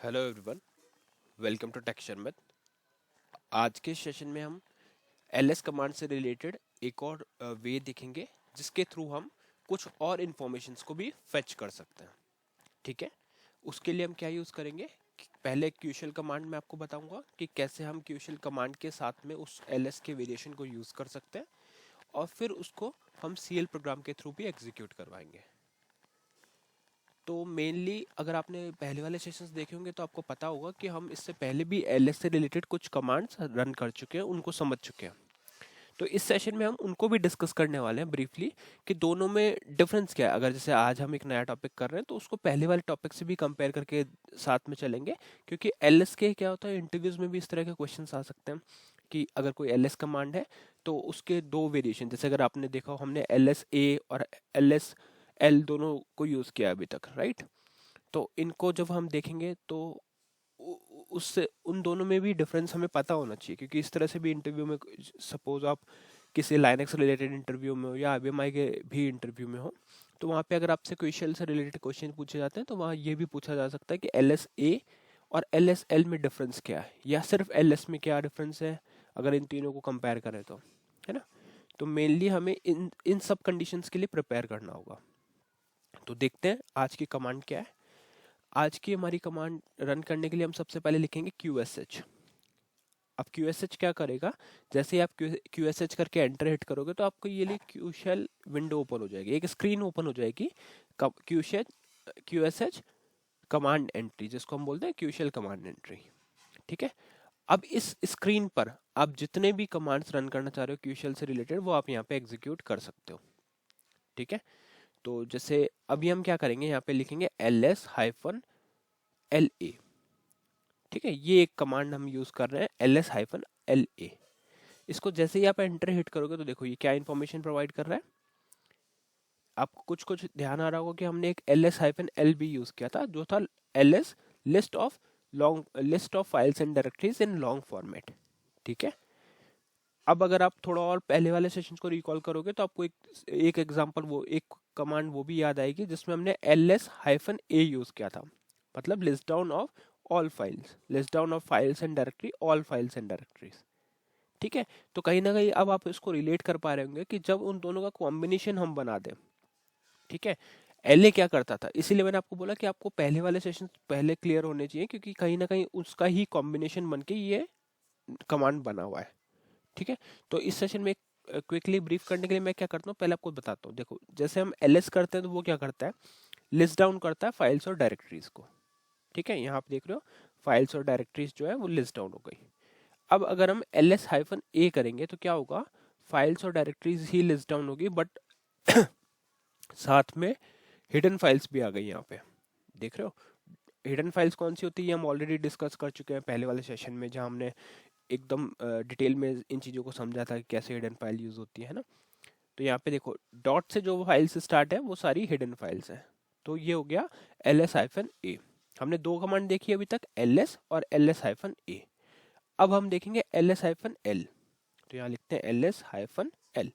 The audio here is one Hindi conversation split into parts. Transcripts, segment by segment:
Hello everyone, welcome to tech Sharmat. आज के सेशन में हम एलएस कमांड से रिलेटेड एक और वे देखेंगे जिसके थ्रू हम कुछ और इन्फॉर्मेशंस को भी फेच कर सकते हैं। ठीक है, उसके लिए हम क्या यूज़ करेंगे कि पहले क्यूशल कमांड में आपको बताऊंगा कि कैसे हम क्यूशल कमांड के साथ में उस एलएस के वेरिएशन को यूज़ कर सकते हैं और फिर उसको हम सीएल प्रोग्राम के थ्रू भी एग्जीक्यूट करवाएंगे। तो मेनली अगर आपने पहले वाले सेशंस देखे होंगे तो आपको पता होगा कि हम इससे पहले भी एलएस से रिलेटेड कुछ कमांड्स रन कर चुके हैं, उनको समझ चुके हैं। तो इस सेशन में हम उनको भी डिस्कस करने वाले हैं ब्रीफली कि दोनों में डिफरेंस क्या है। अगर जैसे आज हम एक नया टॉपिक कर रहे हैं तो उसको पहले वाले टॉपिक से भी कंपेयर करके साथ में चलेंगे, क्योंकि एलएस के क्या होता है, इंटरव्यूज में भी इस तरह के क्वेश्चंस आ सकते हैं कि अगर कोई एलएस कमांड है तो उसके दो वेरिएशन, जैसे अगर आपने देखा हो हमने एलएस ए और एलएस एल दोनों को यूज़ किया अभी तक, राइट। तो इनको जब हम देखेंगे तो उससे उन दोनों में भी डिफरेंस हमें पता होना चाहिए, क्योंकि इस तरह से भी इंटरव्यू में सपोज आप किसी लाइनक्स रिलेटेड इंटरव्यू में हो या आईबीएमआई के भी इंटरव्यू में हो, तो वहाँ पे अगर आपसे क्वेश्चन से रिलेटेड क्वेश्चन पूछे जाते हैं तो वहाँ ये भी पूछा जा सकता है कि एल एस ए और एल एस एल में डिफरेंस क्या है, या सिर्फ एल एस में क्या डिफरेंस है, अगर इन तीनों को कंपेयर करें तो, है ना। तो मेनली हमें इन इन सब कंडीशंस के लिए प्रिपेयर करना होगा। तो देखते हैं आज की कमांड क्या है। आज की हमारी कमांड रन करने के लिए हम सबसे पहले लिखेंगे क्यू एस एच। अब क्यू एस एच क्या करेगा, जैसे ही आप क्यू एस एच करके एंटर हिट करोगे तो आपको ये लिए क्यू शेल विंडो ओपन हो जाएगी, एक स्क्रीन ओपन हो जाएगी। Q S H command entry, जिसको हम बोलते हैं क्यू शेल कमांड एंट्री। ठीक है, अब इस स्क्रीन पर आप जितने भी कमांड्स रन करना चाह रहे हो क्यू शेल से रिलेटेड वो आप यहाँ पे एग्जीक्यूट कर सकते हो। ठीक है, तो जैसे अभी हम क्या करेंगे, यहाँ पे लिखेंगे L S hyphen L A. ठीक है, ये एक कमांड हम यूज कर रहे हैं L S hyphen L A. इसको जैसे ही आप एंटर हिट करोगे तो देखो ये क्या इन्फॉर्मेशन प्रोवाइड कर रहा है। आपको कुछ कुछ ध्यान आ रहा होगा कि हमने एक L S hyphen L B use किया था, जो था L S list of files and directories in long format. ठीक है, अब अगर आप थोड़ा और पहले वाले सेशन को रिकॉल करोगे तो आपको एक एग्जांपल, वो एक कमांड वो भी याद आएगी जिसमें हमने एल एस हाइफन ए यूज किया था, मतलब list down of files and directory, all files and directories. ठीक है, तो कहीं ना कहीं अब आप इसको रिलेट कर पा रहे होंगे कि जब उन दोनों का कॉम्बिनेशन हम बना दें। ठीक है, एलए क्या करता था, इसीलिए मैंने आपको बोला कि आपको पहले वाले सेशन पहले क्लियर होने चाहिए, क्योंकि कहीं ना कहीं उसका ही कॉम्बिनेशन बन के ये कमांड बना हुआ है। ठीक है, तो इस सेशन में क्विकली ब्रीफ करने के लिए मैं क्या करता हूँ पहले आपको बताता हूँ। देखो, जैसे हम एलएस करते हैं तो वो क्या करता है, लिस्ट डाउन करता है फाइल्स और डायरेक्टरीज को। ठीक है, यहाँ आप देख रहे हो फाइल्स और डायरेक्टरीज जो है वो लिस्ट डाउन हो गई। अब अगर हम एल एस हाइफन ए करेंगे तो क्या होगा, फाइल्स और डायरेक्टरीज ही लिस्ट डाउन होगी, बट साथ में हिडन फाइल्स भी आ गई यहाँ पे। देख रहे हो, हिडन फाइल्स कौन सी होती है हम ऑलरेडी डिस्कस कर चुके हैं पहले वाले सेशन में, जहाँ हमने एकदम डिटेल में इन चीज़ों को समझा था कि कैसे हिडन फाइल यूज होती है ना। तो यहाँ पे देखो डॉट से जो फाइल्स स्टार्ट है वो सारी हिडन फाइल्स हैं। तो ये हो गया एल एस हाइफन ए। हमने दो कमांड देखी अभी तक, एल एस और एल एस हाइफन ए। अब हम देखेंगे एल एस हाइफन एल। तो यहाँ लिखते हैं एल एस हाइफन एल।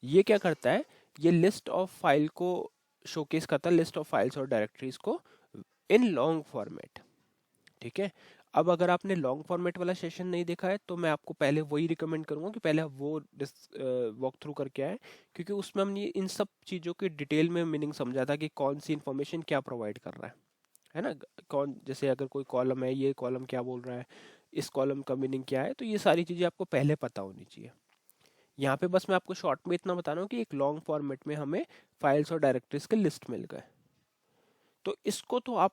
ये क्या करता है, ये लिस्ट ऑफ फाइल को शोकेस करता है, लिस्ट ऑफ फाइल्स और डायरेक्टरीज को इन लॉन्ग फॉर्मेट। ठीक है, अब अगर आपने लॉन्ग फॉर्मेट वाला सेशन नहीं देखा है तो मैं आपको पहले वही रिकमेंड करूंगा कि पहले आप वो वॉक थ्रू करके आए, क्योंकि उसमें हमने इन सब चीज़ों की डिटेल में मीनिंग समझा था कि कौन सी इन्फॉर्मेशन क्या प्रोवाइड कर रहा है ना। कौन, जैसे अगर कोई कॉलम है, ये कॉलम क्या बोल रहा है, इस कॉलम का मीनिंग क्या है, तो ये सारी चीज़ें आपको पहले पता होनी चाहिए। यहाँ पे बस मैं आपको शॉर्ट में इतना बता रहा हूँ कि एक लॉन्ग फॉर्मेट में हमें फाइल्स और डायरेक्टरीज के लिस्ट मिल गए। तो इसको तो आप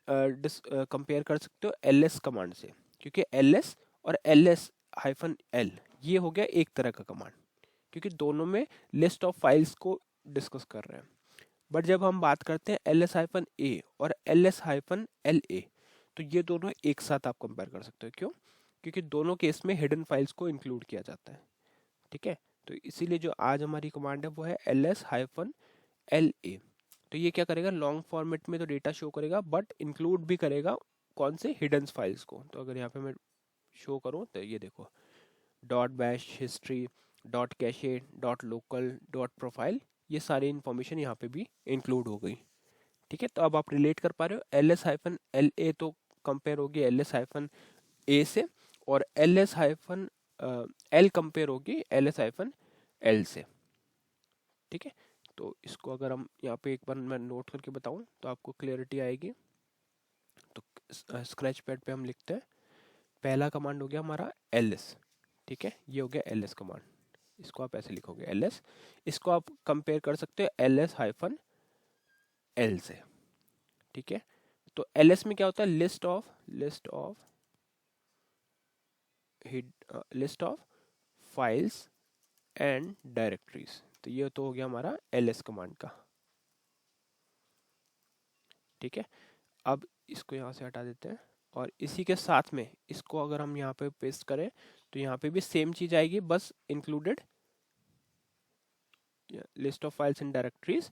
कंपेयर कर सकते हो एल एस कमांड से, क्योंकि एल एस और एल एस हाइफन एल ये हो गया एक तरह का कमांड, क्योंकि दोनों में लिस्ट ऑफ फाइल्स को डिस्कस कर रहे हैं। बट जब हम बात करते हैं एल एस हाइफन ए और L S hyphen L A, तो ये दोनों एक साथ आप कंपेयर कर सकते हो। क्यों, क्योंकि दोनों केस में हिडन फाइल्स को इंक्लूड किया जाता है। ठीक है, तो इसीलिए जो आज हमारी कमांड है वो है L S hyphen L A. तो ये क्या करेगा, लॉन्ग फॉर्मेट में तो डेटा शो करेगा बट इंक्लूड भी करेगा कौन से, हिडन फाइल्स को। तो अगर यहाँ पे मैं शो करूँ तो ये देखो, dot bash history, dot cache, dot local, dot profile, ये सारी इन्फॉर्मेशन यहाँ पे भी इंक्लूड हो गई। ठीक है, तो अब आप रिलेट कर पा रहे हो, L S hyphen L A तो कंपेयर होगी ls हाइफन ए से, और ls हाइफन एल कंपेयर होगी ls हाइफन एल से। ठीक है, तो इसको अगर हम यहाँ पे एक बार मैं नोट करके बताऊं तो आपको क्लियरिटी आएगी। तो स्क्रैच पैड पे हम लिखते हैं, पहला कमांड हो गया हमारा ls। ठीक है, ये हो गया ls कमांड, इसको आप ऐसे लिखोगे ls। इसको आप कंपेयर कर सकते हो ls हाइफन एल से। ठीक है, तो ls में क्या होता है, list of files and directories. तो ये तो हो गया हमारा ls कमांड का। ठीक है, अब इसको यहाँ से हटा देते हैं, और इसी के साथ में इसको अगर हम यहाँ पे पेस्ट करें तो यहाँ पे भी सेम चीज आएगी, बस included list of files and directories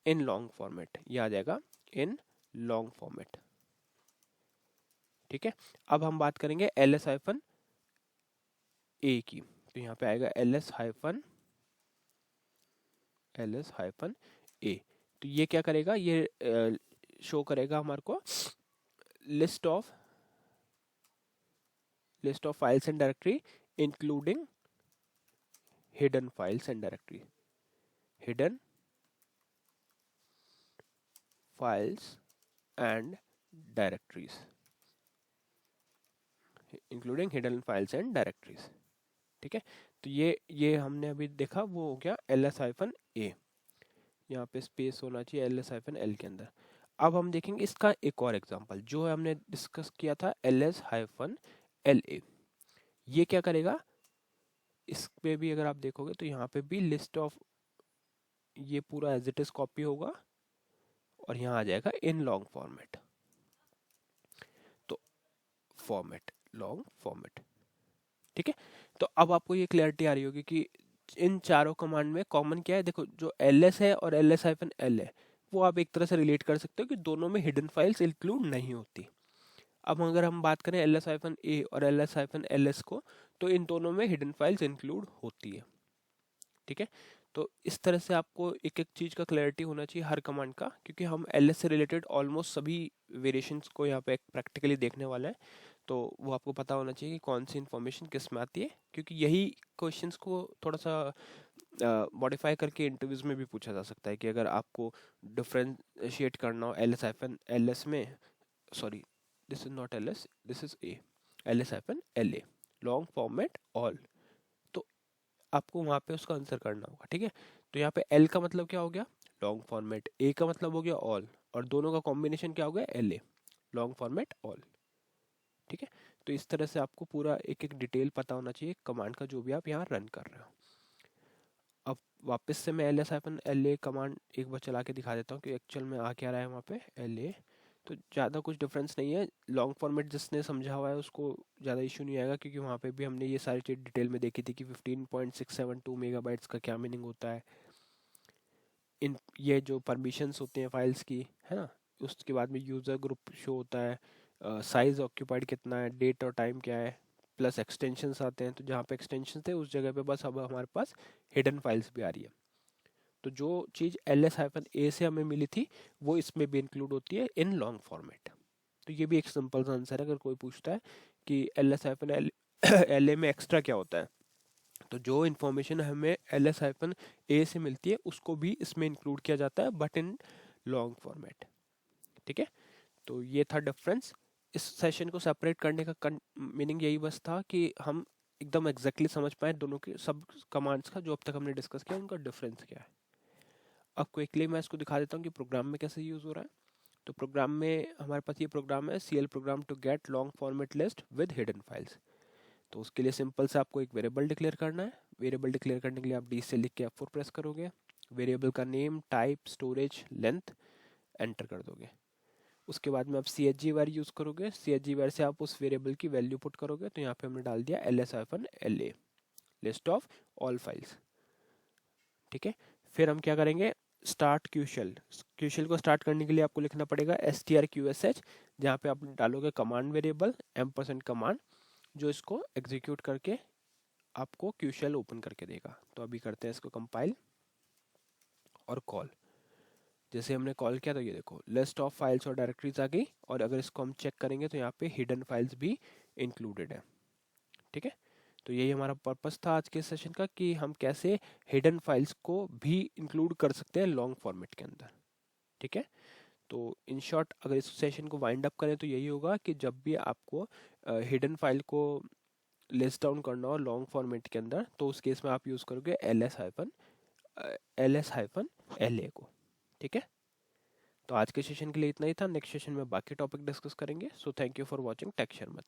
in long format, ये आ जाएगा इन लॉन्ग फॉर्मेट। ठीक है, अब हम बात करेंगे ls हाइफन ए की। तो यहाँ पे आएगा ls हाइफन ए। तो ये क्या करेगा, ये शो करेगा हमारे को list of files and directory including hidden files and directory, hidden files and directories, including hidden files and directories. ठीक है, तो ये हमने अभी देखा वो हो गया ls हाइफन ए, यहाँ पे स्पेस होना चाहिए ls हाइफन एल के अंदर। अब हम देखेंगे इसका एक और एग्जांपल जो है हमने डिस्कस किया था ls हाइफन एल ए। ये क्या करेगा, इस पे भी अगर आप देखोगे तो यहाँ पे भी लिस्ट ऑफ, ये पूरा एज इट इज कॉपी होगा और यहाँ आ जाएगा इन लॉन्ग फॉर्मेट। तो फॉर्मेट, लॉन्ग फॉर्मेट। ठीक है, तो अब आपको ये क्लैरिटी आ रही होगी कि इन चारों कमांड में कॉमन क्या है। देखो, जो ls है और ls हाइफन एल है वो आप एक तरह से रिलेट कर सकते हो कि दोनों में हिडन फाइल्स इंक्लूड नहीं होती। अब अगर हम बात करें ls हाइफन ए और ls हाइफन ls को, तो इन दोनों में हिडन फाइल्स इंक्लूड होती है। ठीक है, तो इस तरह से आपको एक एक चीज़ का क्लैरिटी होना चाहिए हर कमांड का, क्योंकि हम ls से रिलेटेड ऑलमोस्ट सभी वेरिएशंस को यहाँ पे प्रैक्टिकली देखने वाले हैं। तो वो आपको पता होना चाहिए कि कौन सी इन्फॉर्मेशन किस में आती है, क्योंकि यही क्वेश्चंस को थोड़ा सा मॉडिफाई करके इंटरव्यूज में भी पूछा जा सकता है कि अगर आपको डिफ्रेंशिएट करना हो ls हाइफन ls में, sorry this is not ls, this is a, ls hyphen la, long format all, तो आपको वहाँ पे उसका आंसर करना होगा। ठीक है, तो यहाँ पे एल का मतलब क्या हो गया, लॉन्ग फॉर्मेट, ए का मतलब हो गया ऑल, और दोनों का कॉम्बिनेशन क्या हो गया L A, long format all. ठीक है, तो इस तरह से आपको पूरा एक एक डिटेल पता होना चाहिए कमांड का जो भी आप यहाँ रन कर रहे हो। अब वापस से मैं ls hyphen L A command एक बार चला के दिखा देता हूँ कि एक्चुअल में आ क्या रहा है वहाँ पे एल ए। तो ज़्यादा कुछ डिफरेंस नहीं है, लॉन्ग फॉर्मेट जिसने समझा हुआ है उसको ज़्यादा इशू नहीं आएगा, क्योंकि वहाँ पे भी हमने ये सारी चीज़ डिटेल में देखी थी कि 15.672 मेगाबाइट्स का क्या मीनिंग होता है, इन ये जो परमिशंस होते हैं फाइल्स की, है ना, उसके बाद में यूज़र ग्रुप शो होता है, साइज ऑक्यूपाइड कितना है, डेट और टाइम क्या है, प्लस एक्सटेंशंस आते हैं। तो जहाँ पे एक्सटेंशन थे उस जगह पे बस अब हमारे पास हिडन फाइल्स भी आ रही है। तो जो चीज़ ls हाइफन ए से हमें मिली थी वो इसमें भी इंक्लूड होती है इन लॉन्ग फॉर्मेट। तो ये भी एक सिंपल सा आंसर है अगर कोई पूछता है कि ls हाइफन एल ए में एक्स्ट्रा क्या होता है, तो जो इन्फॉर्मेशन हमें ls हाइफन ए से मिलती है उसको भी इसमें इंक्लूड किया जाता है, बट इन लॉन्ग फॉर्मेट। ठीक है, तो ये था डिफरेंस। इस सेशन को सेपरेट करने का मीनिंग यही बस था कि हम एकदम एग्जैक्टली समझ पाए दोनों के सब कमांड्स का जो अब तक हमने डिस्कस किया उनका डिफरेंस क्या है। अब क्विकली मैं इसको दिखा देता हूँ कि प्रोग्राम में कैसे यूज़ हो रहा है। तो प्रोग्राम में हमारे पास ये प्रोग्राम है CL program to get long format list with hidden files. तो उसके लिए सिंपल से आपको एक वेरिएबल डिक्लेयर करना है। वेरिएबल डिक्लेयर करने के लिए आप डी से लिख के F4 प्रेस करोगे, वेरिएबल का name, type, storage, length enter कर दोगे। उसके बाद में आप CHG यूज़ करोगे, CHG से आप उस वेरिएबल की वैल्यू पुट करोगे। तो यहाँ पे हमने डाल दिया ls-la, list of all files. ठीक है, फिर हम क्या करेंगे, स्टार्ट क्यूशल। क्यूशल को स्टार्ट करने के लिए आपको लिखना पड़ेगा strqsh, जहाँ पे आप डालोगे कमांड वेरिएबल एम्परसेंड कमांड, जो इसको एग्जीक्यूट करके आपको क्यूशल ओपन करके देगा। तो अभी करते हैं इसको कंपाइल और कॉल। जैसे हमने कॉल किया तो ये देखो लिस्ट ऑफ फाइल्स और डायरेक्टरीज आ गई, और अगर इसको हम चेक करेंगे तो यहाँ पे हिडन फाइल्स भी इंक्लूडेड है। ठीक है, तो यही हमारा पर्पस था आज के सेशन का, कि हम कैसे हिडन फाइल्स को भी इंक्लूड कर सकते हैं लॉन्ग फॉर्मेट के अंदर। ठीक है, तो इन शॉर्ट अगर इस सेशन को वाइंड अप करें तो यही होगा कि जब भी आपको हिडन फाइल को लिस्ट डाउन करना हो लॉन्ग फॉर्मेट के अंदर, तो उस केस में आप यूज़ करोगे ls-la को। ठीक है, तो आज के सेशन के लिए इतना ही था। नेक्स्ट सेशन में बाकी टॉपिक डिस्कस करेंगे। So thank you for watching tech शर्मत।